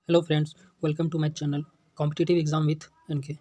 Hello friends, welcome to my channel competitive exam with NK.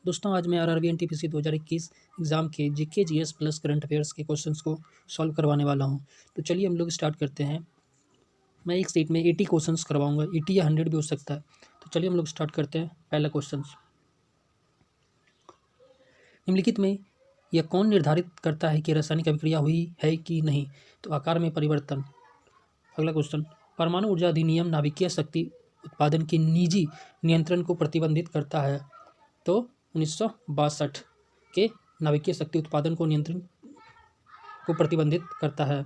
दोस्तों, आज मैं RRB NTPC 2021 exam के GK GS plus current affairs के questions को solve करवाने वाला हूं। तो चलिए हम लोग स्टार्ट करते हैं। मैं एक सीट में 80 क्वेश्चंस करवाऊंगा, 80 या 100 भी हो सकता है। तो चलिए हम लोग स्टार्ट करते हैं। पहला क्वेश्चन, निम्नलिखित में यह कौन निर्धारित करता है कि रासायनिक अभिक्रिया हुई है कि नहीं? तो आकार में परिवर्तन। अगला क्वेश्चन, परमाणु ऊर्जा अधिनियम नाभिकीय शक्ति उत्पादन के निजी नियंत्रण को प्रतिबंधित करता है। तो 1962 के नाभिकीय शक्ति उत्पादन को नियंत्रण को प्रतिबंधित करता है।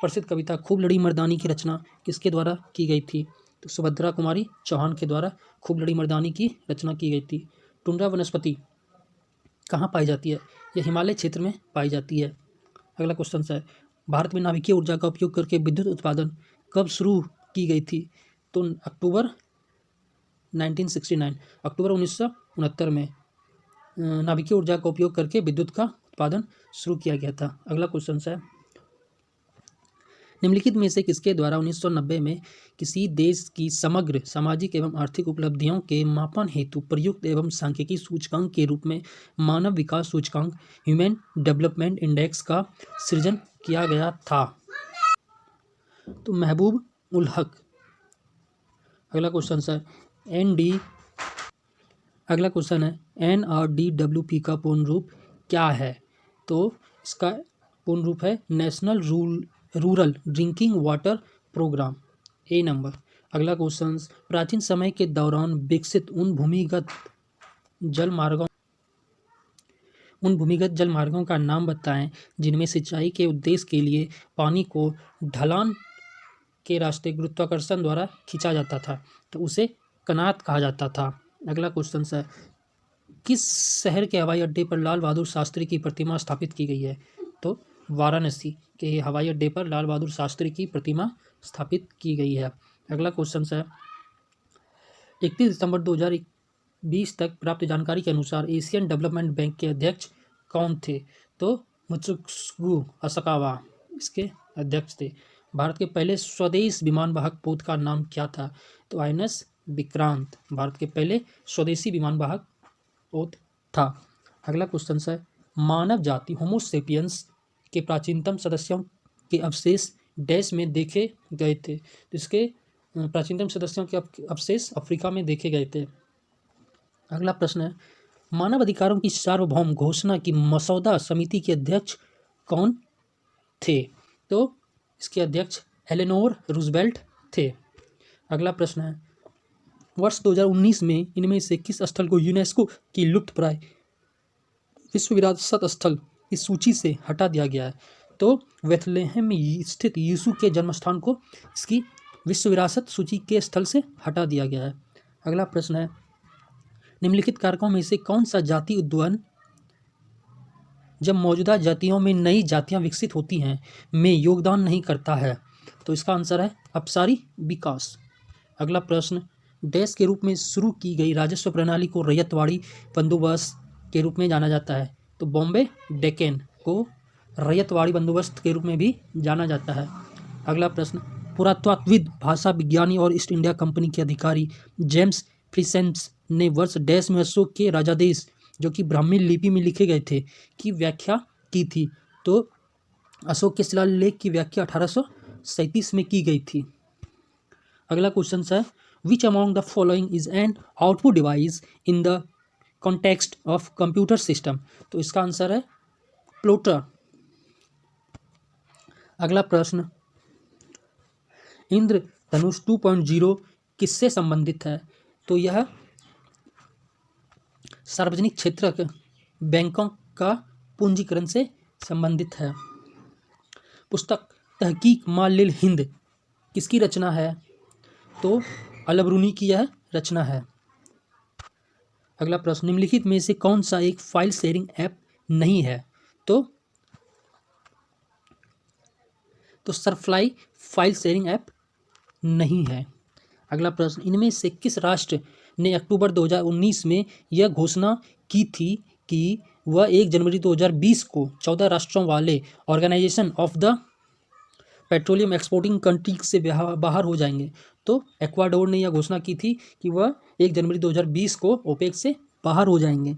प्रसिद्ध कविता खूब लड़ी मर्दानी की रचना किसके द्वारा की गई थी? तो सुभद्रा कुमारी चौहान के द्वारा खूब लड़ी मर्दानी की रचना की गई थी। टुंड्रा वनस्पति कहाँ पाई जाती है? यह हिमालय क्षेत्र में पाई जाती है। अगला क्वेश्चन है, भारत में नाभिकीय ऊर्जा का उपयोग करके विद्युत उत्पादन कब शुरू की गई थी? तो अक्टूबर 1969 में नाभिकीय ऊर्जा का उपयोग करके विद्युत का उत्पादन शुरू किया गया था। अगला क्वेश्चन है, निम्नलिखित में से किसके द्वारा 1990 में किसी देश की समग्र सामाजिक एवं आर्थिक उपलब्धियों के मापन हेतु प्रयुक्त एवं सांख्यिकी सूचकांक के रूप में मानव विकास सूचकांक ह्यूमन डेवलपमेंट इंडेक्स का सृजन किया गया था? तो महबूब उल हक। अगला क्वेश्चन है, NRDWP का पूर्ण रूप क्या है? तो इसका पूर्ण रूप है national rural drinking water programme. A नंबर। अगला क्वेश्चन, प्राचीन समय के दौरान विकसित उन भूमिगत जल मार्गों का नाम बताएं जिनमें सिंचाई के उद्देश्य के लिए पानी को ढलान के रास्ते गुरुत्वाकर्षण द्वारा खींचा जाता था। तो उसे कनात कहा जाता था। अगला क्वेश्चन है, किस शहर के हवाई अड्डे पर लाल बहादुर शास्त्री की प्रतिमा स्थापित की गई है? तो वाराणसी के हवाई अड्डे पर लाल बहादुर शास्त्री की प्रतिमा स्थापित की गई है। अगला क्वेश्चन है, 31 दिसंबर 2020 तक प्राप्त जानकारी के अनुसार एशियन डेवलपमेंट बैंक के अध्यक्ष कौन थे? तो मुत्सुगु असाकावा इसके अध्यक्ष थे। भारत के पहले स्वदेश विमान वाहक पोत का नाम क्या था? तो INS विक्रांत भारत के पहले स्वदेशी विमान वाहक पोत था। अगला क्वेश्चन है, मानव जाति होमोसेपियंस के प्राचीनतम सदस्यों के अवशेष डैश में देखे गए थे? तो इसके प्राचीनतम सदस्यों के अवशेष अफ्रीका में देखे गए थे। अगला प्रश्न है, मानव अधिकारों की सार्वभौम घोषणा की मसौदा समिति के अध्यक्ष कौन थे? तो इसके अध्यक्ष एलेनोर रूजवेल्ट थे। अगला प्रश्न है, वर्ष 2019 में इनमें से किस स्थल को यूनेस्को की लुप्तप्राय विश्व विरासत स्थल की सूची से हटा दिया गया है? तो बेथलेहम में स्थित यीशु के जन्मस्थान को इसकी विश्व विरासत सूची के स्थल से हटा दिया गया है। अगला प्रश्न है, निम्नलिखित कारकों में से कौन सा जाति उद्वहन जब मौजूदा जातियों में नई जातियां विकसित होती हैं में योगदान नहीं करता है? तो इसका आंसर है अपसारी विकास। अगला प्रश्न, डैश के रूप में शुरू की गई राजस्व प्रणाली को रैयतवाड़ी बंदोबस्त के रूप में जाना जाता है? तो बॉम्बे डेक्कन को रैयतवाड़ी बंदोबस्त के रूप में भी जाना जाता है। अगला प्रश्न, पुरातत्वविद, भाषा विज्ञानी और ईस्ट इंडिया कंपनी के अधिकारी जेम्स फ्रीसेंस ने वर्ष डैश में अशोक के राजादेश जो कि ब्राह्मी लिपि में लिखे गए थे की व्याख्या की थी? तो अशोक के शिलालेख की व्याख्या 1837 में की गई थी। अगला क्वेश्चन है, which among the following is an output device in the context of computer system? तो इसका आंसर है प्लोटर। अगला प्रश्न, इंद्रधनुष 2.0 किससे संबंधित है? तो यह सार्वजनिक क्षेत्र के बैंकों का पूंजीकरण से संबंधित है। पुस्तक तहकीक मा लिल हिंद किसकी रचना है? तो अलबरूनी की यह रचना है। अगला प्रश्न, निम्नलिखित में से कौन सा एक फाइल शेयरिंग ऐप नहीं है? तो सरफ्लाई फाइल शेयरिंग ऐप नहीं है। अगला प्रश्न, इनमें से किस राष्ट्र ने अक्टूबर 2019 में यह घोषणा की थी कि वह 1 जनवरी 2020 को 14 राष्ट्रों वाले organisation of the petroleum exporting countries से बाहर हो जाएंगे। तो एक्वाडोर ने यह घोषणा की थी कि वह 1 जनवरी 2020 को ओपेक से बाहर हो जाएंगे।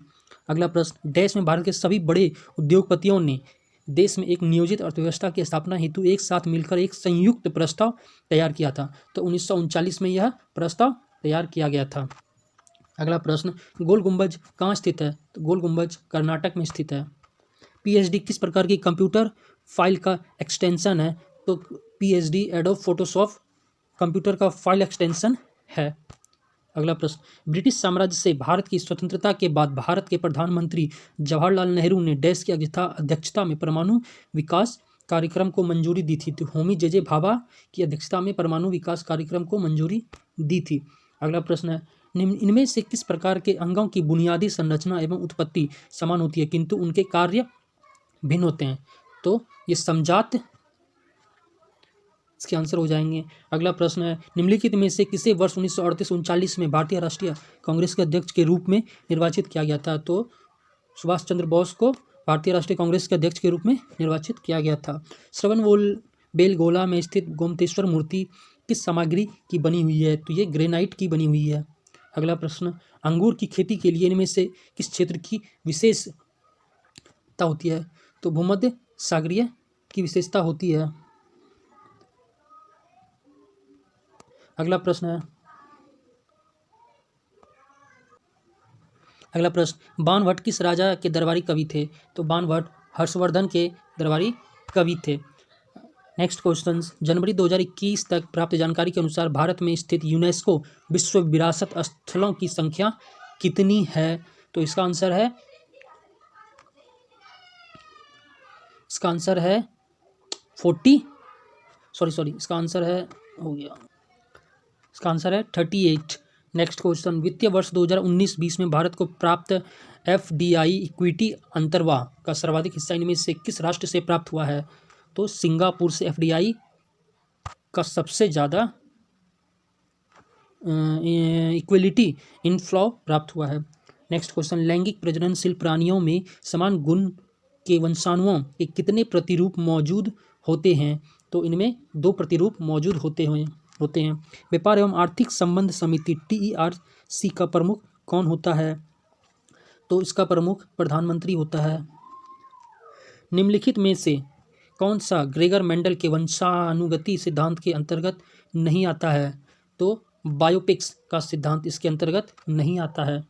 अगला प्रश्न, देश में भारत के सभी बड़े उद्योगपतियों ने देश में एक नियोजित अर्थव्यवस्था की स्थापना हेतु एक साथ मिलकर एक संयुक्त प्रस्ताव तैयार किया था। तो 1939 में यह प्रस्ताव तैयार किया गया था। अगला प्रश्न, गोल गुंबज कहाँ स्थित है? तो गोल गुंबज कर्नाटक में स्थित है। पीएचडी किस प्रकार की कंप्यूटर फाइल का एक्सटेंशन है? तो पीएचडी एडोब फोटोशॉप कंप्यूटर का फाइल एक्सटेंशन है। अगला प्रश्न, ब्रिटिश साम्राज्य से भारत की स्वतंत्रता के बाद भारत के प्रधानमंत्री जवाहरलाल नेहरू ने देश की अध्यक्षता में परमाणु विकास कार्यक्रम को मंजूरी दी थी। तो होमी जे भाभा की अध्यक्षता में परमाणु विकास कार्यक्रम को मंजूरी दी थी। अगला प्रश्न है, इनमें से किस प्रकार के अंगों की बुनियादी संरचना एवं उत्पत्ति समान होती है किंतु उनके कार्य भिन्न होते हैं? तो ये समजात इसके आंसर हो जाएंगे। अगला प्रश्न है, निम्नलिखित में से किसे वर्ष 1938-39 में भारतीय राष्ट्रीय कांग्रेस के अध्यक्ष के रूप में निर्वाचित किया गया था? तो सुभाष चंद्र बोस को भारतीय राष्ट्रीय कांग्रेस के अध्यक्ष के रूप में निर्वाचित किया गया था। श्रवण बेलगोला में स्थित गोमतेश्वर मूर्ति किस सामग्री की बनी हुई है? तो ये ग्रेनाइट की बनी हुई है। अगला प्रश्न, अंगूर की खेती के लिए इनमें से किस क्षेत्र की विशेषता होती है? तो भूमध्य सागरीय की विशेषता होती है। अगला प्रश्न है, अगला प्रश्न, बाणभट्ट किस राजा के दरबारी कवि थे? तो बाणभट्ट हर्षवर्धन के दरबारी कवि थे। नेक्स्ट क्वेश्चन, जनवरी 2021 तक प्राप्त जानकारी के अनुसार भारत में स्थित यूनेस्को विश्व विरासत स्थलों की संख्या कितनी है? तो इसका आंसर है 40 सॉरी इसका आंसर है हो गया इसका आंसर है 38। नेक्स्ट क्वेश्चन, वित्तीय वर्ष 2019-20 में भारत को प्राप्त एफडीआई इक्विटी अंतर्वाह का सर्वाधिक हिस्सा इनमें से किस राष्ट्र से प्राप्त हुआ है? तो सिंगापुर से एफडीआई का सबसे ज़्यादा इक्विलिटी इनफ्लो प्राप्त हुआ है। नेक्स्ट क्वेश्चन, लैंगिक प्रजननशील प्राणियों में समान गुण के वंशाणुओं के कितने प्रतिरूप मौजूद होते हैं? तो इनमें 2 प्रतिरूप मौजूद होते हैं। व्यापार एवं आर्थिक संबंध समिति TERC का प्रमुख कौन होता है? तो इसका प्रमुख प्रधानमंत्री होता है। निम्नलिखित में से कौन सा ग्रेगर मेंडल के वंशानुगति सिद्धांत के अंतर्गत नहीं आता है? तो बायोपिक्स का सिद्धांत इसके अंतर्गत नहीं आता है।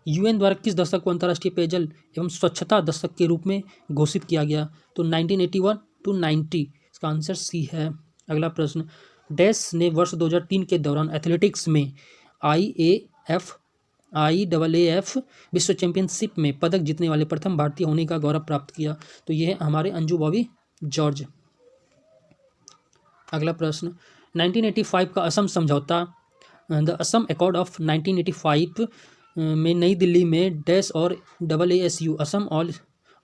यूएन द्वारा किस दशक को अंतर्राष्ट्रीय पेयजल एवं स्वच्छता दशक के रूप में घोषित किया गया? तो 1981-90 इसका आंसर सी है। अगला प्रश्न, डैश ने वर्ष 2003 के दौरान एथलेटिक्स में IAAF विश्व चैंपियनशिप में पदक जीतने वाले प्रथम भारतीय होने का गौरव प्राप्त किया? तो यह है हमारे अंजू बॉबी जॉर्ज। अगला प्रश्न, 1985 का असम समझौता द असम अकॉर्ड ऑफ 1985 में नई दिल्ली में डैश और AASU Assam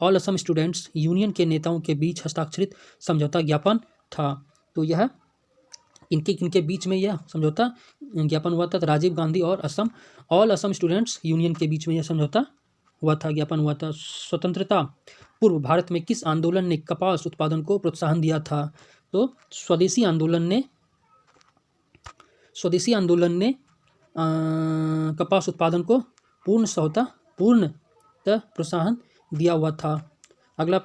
all Assam students union के नेताओं के बीच हस्ताक्षरित समझौता ज्ञापन था। तो यह इनके बीच में यह समझौता ज्ञापन हुआ था। राजीव गांधी और ऑल असम स्टूडेंट्स यूनियन के बीच में यह समझौता हुआ था, ज्ञापन हुआ था। स्वतंत्रता पूर्व भारत में किस आंदोलन ने कपास उत्पादन को प्रोत्साहन दिया था? तो स्वदेशी आंदोलन ने कपास उत्पादन को पूर्णतः प्रोत्साहन दिया हुआ था। अगला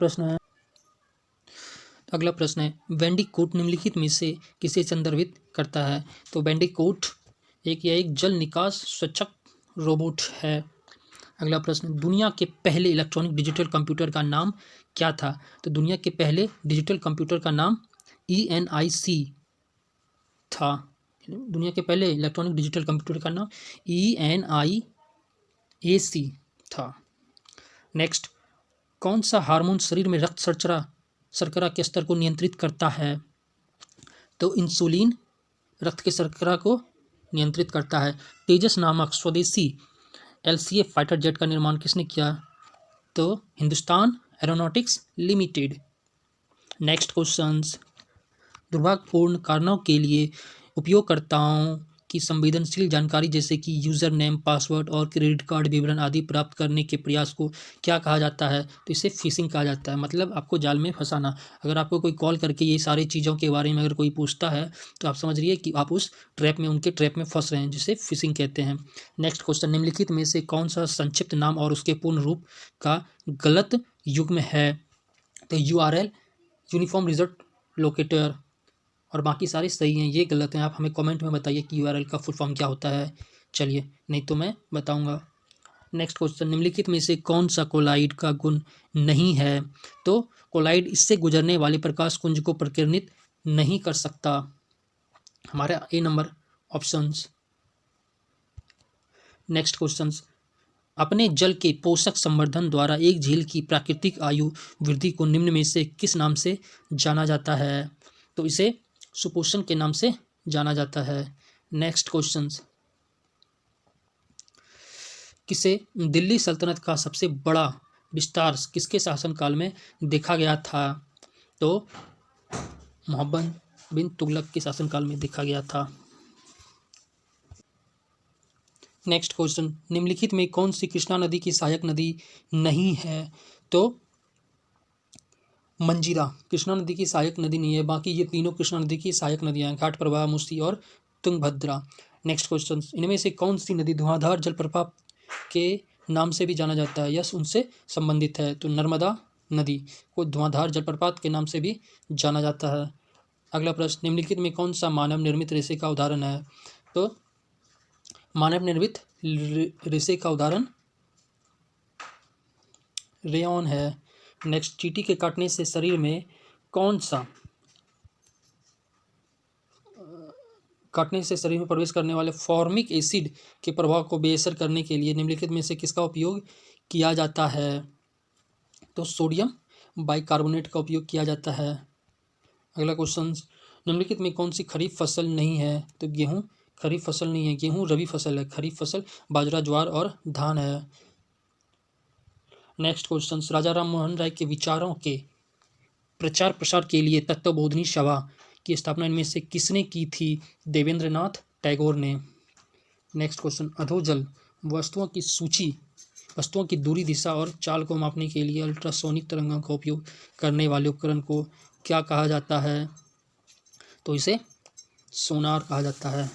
प्रश्न है बैंडिकूट निम्नलिखित में से किसे संदर्भित करता है? तो बैंडिकूट एक जल निकास स्वच्छक रोबोट है। अगला प्रश्न, दुनिया के पहले इलेक्ट्रॉनिक डिजिटल कंप्यूटर का नाम क्या था? तो दुनिया के पहले डिजिटल कंप्यूटर का नाम ENIC था। दुनिया के पहले इलेक्ट्रॉनिक डिजिटल कंप्यूटर का नाम ENIAC था। नेक्स्ट, कौन सा हार्मोन शरीर में रक्त शर्करा के स्तर को नियंत्रित करता है? तो इंसुलिन रक्त के शर्करा को नियंत्रित करता है। तेजस नामक स्वदेशी LCA फाइटर जेट का निर्माण किसने किया? तो Hindustan aeronautics limited. Next questions, दुर्भाग्यपूर्ण कारणों के लिए उपयोगकर्ताओं की संवेदनशील जानकारी जैसे कि यूज़र नेम, पासवर्ड और क्रेडिट कार्ड विवरण आदि प्राप्त करने के प्रयास को क्या कहा जाता है? तो इसे फिशिंग कहा जाता है, मतलब आपको जाल में फंसाना। अगर आपको कोई कॉल करके ये सारी चीज़ों के बारे में अगर कोई पूछता है तो आप समझिए कि आप उस ट्रैप में, उनके ट्रैप में फंस रहे हैं, जिसे फिशिंग कहते हैं। नेक्स्ट क्वेश्चन, निम्नलिखित में से कौन सा संक्षिप्त नाम और उसके पूर्ण रूप का गलत युग्म है? तो URL, यूनिफॉर्म रिजल्ट लोकेटर, और बाकी सारे सही हैं, ये गलत हैं। आप हमें कमेंट में बताइए कि URL का फुल फॉर्म क्या होता है। चलिए, नहीं तो मैं बताऊंगा। नेक्स्ट क्वेश्चन, निम्नलिखित में से कौन सा कोलाइड का गुण नहीं है? तो कोलाइड इससे गुजरने वाले प्रकाश पुंज को प्रकीर्णित नहीं कर सकता। हमारा ए नंबर ऑप्शंस। नेक्स्ट क्वेश्चंस, अपने जल के पोषक संवर्धन द्वारा एक झील की प्राकृतिक आयु वृद्धि को निम्न में से किस नाम से जाना जाता है? तो इसे सुपोषण के नाम से जाना जाता है। नेक्स्ट क्वेश्चंस, किसे दिल्ली सल्तनत का सबसे बड़ा विस्तार किसके शासनकाल में देखा गया था? तो मोहम्मद बिन तुगलक के शासनकाल में देखा गया था। नेक्स्ट क्वेश्चन, निम्नलिखित में कौन सी कृष्णा नदी की सहायक नदी नहीं है? तो मंजीरा कृष्णा नदी की सहायक नदी नहीं है, बाकी ये तीनों कृष्णा नदी की सहायक नदियां हैं, घाट प्रवाह, मूसी और तुंगभद्रा। नेक्स्ट क्वेश्चन, इनमें से कौन सी नदी धुआंधार जलप्रपात के नाम से भी जाना जाता है? यस, उनसे संबंधित है। तो नर्मदा नदी को धुआंधार जलप्रपात के नाम से भी जाना जाता है। अगला प्रश्न, निम्नलिखित में कौन सा मानव निर्मित रेशे का उदाहरण है? तो मानव निर्मित रेशे का उदाहरण रेयॉन है। नेक्स्ट, चींटी के काटने से शरीर में कौन सा काटने से शरीर में प्रवेश करने वाले फॉर्मिक एसिड के प्रभाव को बेअसर करने के लिए निम्नलिखित में से किसका उपयोग किया जाता है? तो सोडियम बाइकार्बोनेट का उपयोग किया जाता है। अगला क्वेश्चन, निम्नलिखित में कौन सी खरीफ फसल नहीं है? तो गेहूं खरीफ फसल नहीं है, गेहूं रबी फसल है, खरीफ फसल बाजरा, ज्वार और धान है। नेक्स्ट क्वेश्चन, राजा राम मोहन राय के विचारों के प्रचार प्रसार के लिए तत्वबोधिनी सभा की स्थापना इनमें से किसने की थी? देवेंद्रनाथ टैगोर ने। नेक्स्ट क्वेश्चन, अधोजल वस्तुओं की सूची वस्तुओं की दूरी, दिशा और चाल को मापने के लिए अल्ट्रासोनिक तरंगों का उपयोग करने वाले उपकरण को क्या कहा जाता है? तो इसे सोनार कहा जाता है।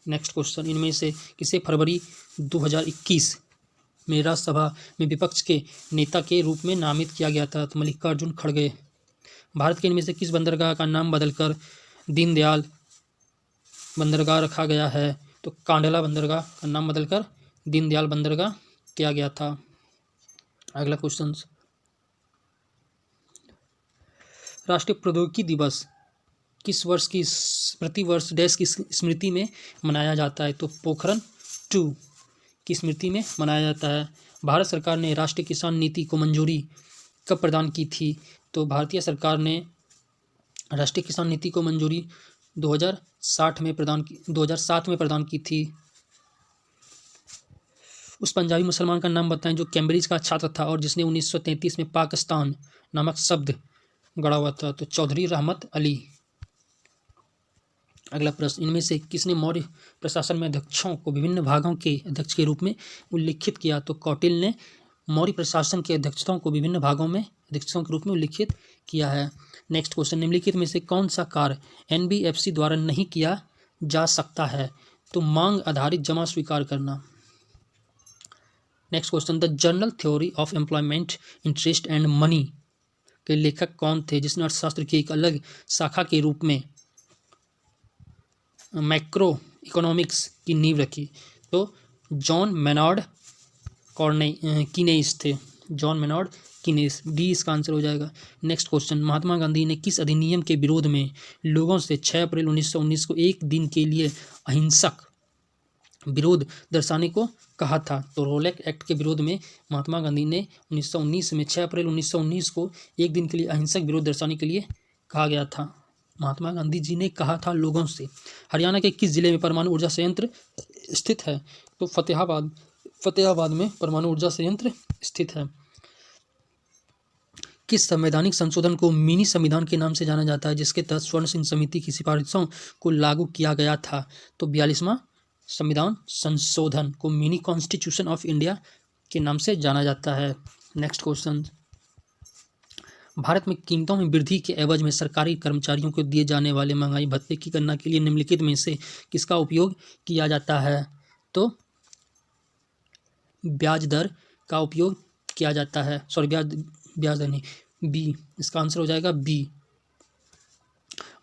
नेक्स्ट क्वेश्चन, इनमें से किसे फरवरी 2021 में राज्यसभा में विपक्ष के नेता के रूप में नामित किया गया था? तो मल्लिकार्जुन खड़गे। भारत के इनमें से किस बंदरगाह का नाम बदलकर दीनदयाल बंदरगाह रखा गया है? तो कांडला बंदरगाह का नाम बदलकर दीनदयाल बंदरगाह किया गया था। अगला क्वेश्चन, राष्ट्रीय प्रौद्योगिकी दिवस किस वर्ष की प्रतिवर्ष डैश की स्मृति में मनाया जाता है? तो पोखरण 2 की स्मृति में मनाया जाता है। भारत सरकार ने राष्ट्रीय किसान नीति को मंजूरी कब प्रदान की थी? तो भारतीय सरकार ने राष्ट्रीय किसान नीति को मंजूरी 2007 में प्रदान की थी। उस पंजाबी मुसलमान का नाम बताएं जो कैम्ब्रिज का छात्र था और जिसने 1933 में पाकिस्तान नामक शब्द गढ़ा हुआ था? तो चौधरी रहमत अली। अगला प्रश्न, इनमें से किसने मौर्य प्रशासन में अध्यक्षों को विभिन्न भागों के अध्यक्ष के रूप में उल्लिखित किया? तो कौटिल्य ने मौर्य प्रशासन के अध्यक्षों को विभिन्न भागों में अध्यक्षों के रूप में उल्लिखित किया है। नेक्स्ट क्वेश्चन, निम्नलिखित में से कौन सा कार्य NBFC द्वारा नहीं किया जा सकता है? तो मांग आधारित जमा स्वीकार करना। Next question, the general theory of employment, interest and money के लेखक कौन थे जिसने अर्थशास्त्र की एक अलग शाखा के रूप में मैक्रो इकोनॉमिक्स की नींव रखी? तो जॉन मेनार्ड कीनेस थे। जॉन मेनार्ड कीनेस, डी इसका आंसर हो जाएगा। नेक्स्ट क्वेश्चन, महात्मा गांधी ने किस अधिनियम के विरोध में लोगों से 6 अप्रैल 1919 को एक दिन के लिए अहिंसक विरोध दर्शाने को कहा था? तो रोलेक एक्ट के विरोध में महात्मा गांधी ने 1919 में 6 अप्रैल 1919 को एक दिन के लिए अहिंसक विरोध दर्शाने के लिए कहा गया था। महात्मा गांधी जी ने कहा था लोगों से। हरियाणा के किस जिले में परमाणु ऊर्जा संयंत्र स्थित है? तो फतेहाबाद में परमाणु ऊर्जा संयंत्र स्थित है। किस संवैधानिक संशोधन को मिनी संविधान के नाम से जाना जाता है, जिसके तहत स्वर्ण सिंह समिति की सिफारिशों को लागू किया गया था? तो 42वां संविधान संशोधन को मिनी कॉन्स्टिट्यूशन ऑफ इंडिया के नाम से जाना जाता है। नेक्स्ट क्वेश्चन, भारत में कीमतों में वृद्धि के एवज में सरकारी कर्मचारियों को दिए जाने वाले महंगाई भत्ते की गणना के लिए निम्नलिखित में से किसका उपयोग किया जाता है? तो ब्याज दर का उपयोग किया जाता है। सॉरी, ब्याज दर नहीं, बी इसका आंसर हो जाएगा, बी।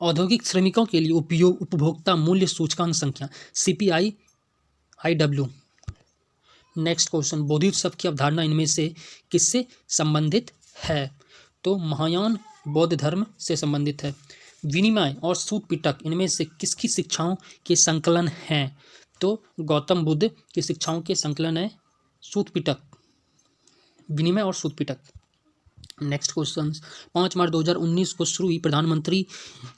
औद्योगिक श्रमिकों के लिए उपयोग उपभोक्ता मूल्य सूचकांक संख्या CPI IW। Next question, Bodhisattva की अवधारणा इनमें से किससे संबंधित है? तो महायान बौद्ध धर्म से संबंधित है। विनिमय और सूत पिटक इनमें से किसकी शिक्षाओं के संकलन हैं? तो गौतम बुद्ध की शिक्षाओं के संकलन है सूत पिटक, विनिमय और सूत पिटक। नेक्स्ट क्वेश्चन, 5 मार्च 2019 को शुरू हुई प्रधानमंत्री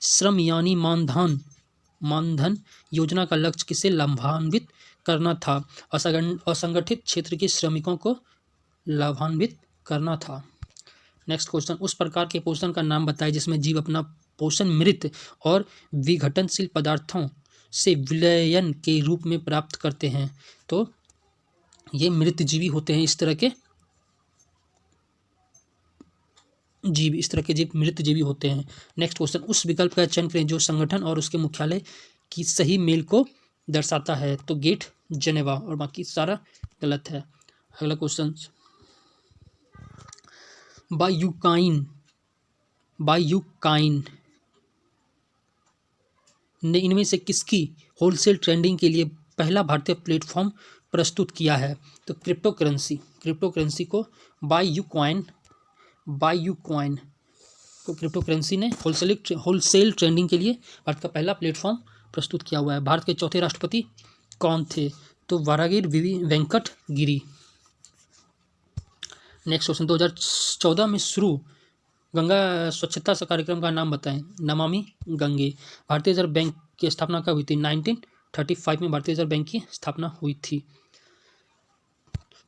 श्रम यानी मानधन योजना का लक्ष्य किसे लाभान्वित करना था? असंगठित क्षेत्र के श्रमिकों को लाभान्वित करना था। नेक्स्ट क्वेश्चन, उस प्रकार के पोषण का नाम बताएं जिसमें जीव अपना पोषण मृत और विघटनशील पदार्थों से विलयन के रूप में प्राप्त करते हैं। तो ये मृत जीवी होते हैं, इस तरह के जीव मृत जीवी होते हैं। नेक्स्ट क्वेश्चन, उस विकल्प का चयन करें जो संगठन और उसके मुख्यालय की सही मेल को दर्शाता है। तो गेट जेनेवा, और बाकी सारा गलत है। अगला क्वेश्चन, बायूकाइन ने इनमें से किसकी होलसेल ट्रेडिंग के लिए पहला भारतीय प्लेटफॉर्म प्रस्तुत किया है? तो क्रिप्टो करेंसी को बायूकॉइन को क्रिप्टो करेंसी ने होलसेल ट्रेडिंग के लिए भारत का पहला प्लेटफॉर्म प्रस्तुत किया हुआ है। भारत के चौथे राष्ट्रपति कौन थे? तो वारागिर वेंकट गिरी। नेक्स्ट क्वेश्चन, 2014 में शुरू गंगा स्वच्छता कार्यक्रम का नाम बताएं। नमामि गंगे। भारतीय रिजर्व बैंक की स्थापना कब हुई थी? 1935 में भारतीय रिजर्व बैंक की स्थापना हुई थी।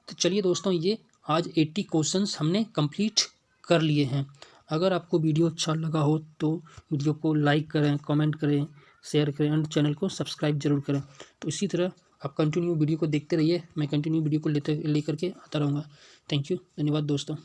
तो चलिए दोस्तों, ये आज 80 क्वेश्चंस हमने कंप्लीट कर लिए हैं। अगर आपको वीडियो अच्छा लगा हो तो वीडियो को लाइक करें, कमेंट करें, शेयर करें और चैनल को सब्सक्राइब जरूर करें। तो इसी तरह आप कंटिन्यू वीडियो को देखते रहिए, मैं कंटिन्यू वीडियो को लेकर के आता रहूँगा। थैंक यू, धन्यवाद दोस्तों।